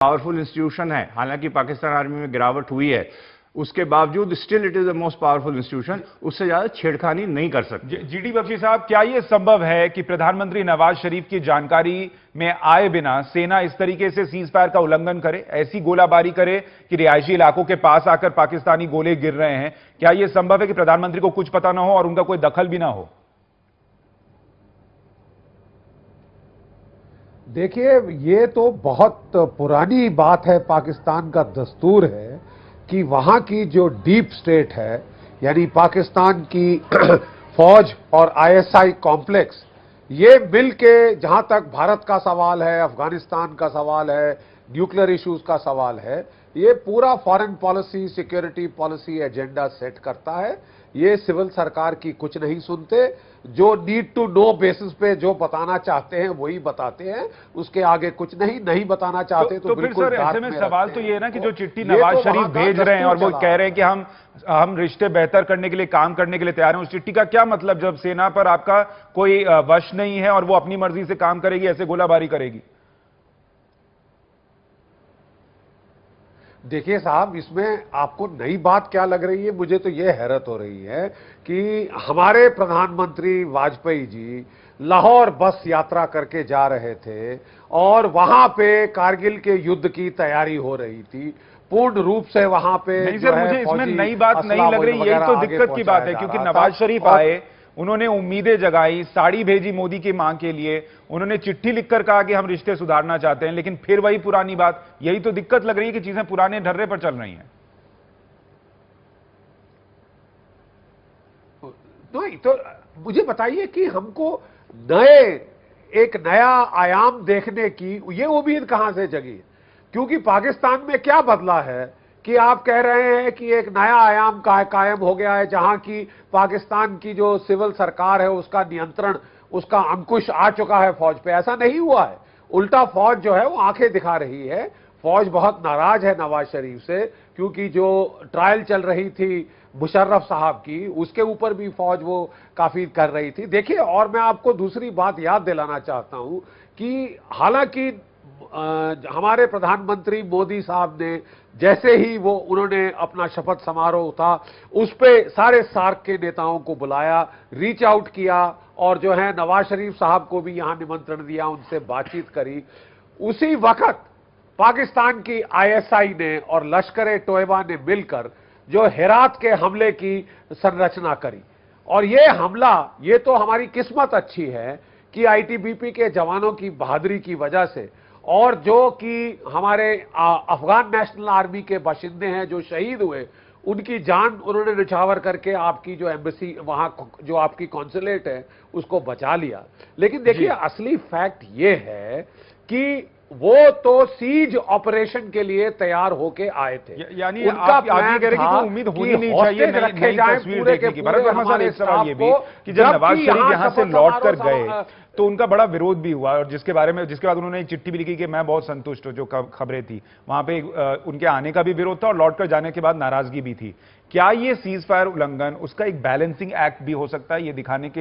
Powerful institution है, हालांकि Pakistan army में गिरावट हुई है, उसके बावजूद still it is the most powerful institution, उससे ज्यादा छेड़खानी नहीं कर सकते। जीडी बख्शी साहब, क्या यह संभव है कि प्रधानमंत्री नवाज शरीफ की जानकारी में आए बिना सेना इस तरीके से सीज फायर का उल्लंघन करे, ऐसी गोलाबारी करे कि रिहायशी इलाकों के पास आकर पाकिस्तानी गोले गिर रहे हैं? क्या यह संभव है कि प्रधानमंत्री को कुछ पता ना हो और उनका कोई दखल भी ना हो? देखिए, ये तो बहुत पुरानी बात है। पाकिस्तान का दस्तूर है कि वहां की जो डीप स्टेट है, यानी पाकिस्तान की फौज और आईएसआई कॉम्प्लेक्स, ये मिल के, जहां तक भारत का सवाल है, अफगानिस्तान का सवाल है, न्यूक्लियर इश्यूज का सवाल है, ये पूरा foreign policy, security policy agenda set करता है। ये सिविल सरकार की कुछ नहीं सुनते, जो नीड टू नो बेसिस पे जो बताना चाहते हैं वही बताते हैं, उसके आगे कुछ नहीं बताना चाहते तो फिर सर ऐसे में सवाल तो ये है ना कि जो चिट्ठी नवाज तो शरीफ भेज रहे हैं और वो कह रहे हैं कि हम रिश्ते बेहतर करने के लिए, काम करने के लिए तैयार हैं, उस चिट्ठी का क्या मतलब जब सेना पर आपका कोई वश नहीं है और वो अपनी मर्जी से काम करेगी, ऐसे गोलाबारी करेगी? देखिए साहब, इसमें आपको नई बात क्या लग रही है? मुझे तो ये हैरत हो रही है कि हमारे प्रधानमंत्री वाजपेयी जी लाहौर बस यात्रा करके जा रहे थे और वहां पे कारगिल के युद्ध की तैयारी हो रही थी, पूर्ण रूप से वहां पे। नहीं सर, मुझे इसमें नई बात नहीं लग रही, यही तो दिक्कत की बात है, क्योंकि नवाज शरीफ आए, उन्होंने उम्मीदें जगाई, साड़ी भेजी मोदी की मां के लिए, उन्होंने चिट्ठी लिखकर कहा कि हम रिश्ते सुधारना चाहते हैं, लेकिन फिर वही पुरानी बात। यही तो दिक्कत लग रही है कि चीजें पुराने ढर्रे पर चल रही हैं। नहीं तो मुझे बताइए कि हमको एक नया आयाम देखने की ये उम्मीद कहां से जगी? क्योंकि पाकिस्तान में क्या बदला है कि आप कह रहे हैं कि एक नया आयाम कायम हो गया है, जहां की पाकिस्तान की जो सिविल सरकार है उसका नियंत्रण, उसका अंकुश आ चुका है फौज पे। ऐसा नहीं हुआ है, उल्टा फौज जो है वो आंखें दिखा रही है। फौज बहुत नाराज है नवाज शरीफ से, क्योंकि जो ट्रायल चल रही थी मुशर्रफ साहब की, उसके ऊपर भी फौज वो काफी कर रही थी। देखिए, और मैं आपको दूसरी बात याद दिलाना चाहता हूं कि हालांकि हमारे प्रधानमंत्री मोदी साहब ने जैसे ही उन्होंने अपना शपथ समारोह था, उस पे सारे सार्क के नेताओं को बुलाया, रीच आउट किया, और जो है नवाज शरीफ साहब को भी यहां निमंत्रण दिया, उनसे बातचीत करी। उसी वक्त पाकिस्तान की आईएसआई ने और लश्कर तोयबा ने मिलकर जो हेरात के हमले की संरचना करी, और ये हमला, ये तो हमारी किस्मत अच्छी है कि आईटीबीपी के जवानों की बहादुरी की वजह से, और जो कि हमारे अफगान नेशनल आर्मी के बाशिंदे हैं जो शहीद हुए, उनकी जान उन्होंने निछावर करके आपकी जो एम्बेसी, वहां जो आपकी कॉन्सुलेट है, उसको बचा लिया। लेकिन देखिए, असली फैक्ट ये है कि वो तो सीज ऑपरेशन के लिए तैयार होके आए थे। यानी उनका प्लान कह रहे कि कोई उम्मीद होनी नहीं चाहिए नई तस्वीर देखने की। भरत वर्मा साहब, एक सवाल ये भी कि जब नवाज शरीफ यहां से लौट कर गए तो उनका बड़ा विरोध भी हुआ, और जिसके बाद उन्होंने एक चिट्ठी भी लिखी कि मैं बहुत संतुष्ट हूं, जो खबरें थी वहां पे उनके आने का भी विरोध था और लौट कर जाने के बाद नाराजगी भी थी। क्या ये सीज फायर उल्लंघन उसका एक बैलेंसिंग एक्ट भी हो सकता है, ये दिखाने के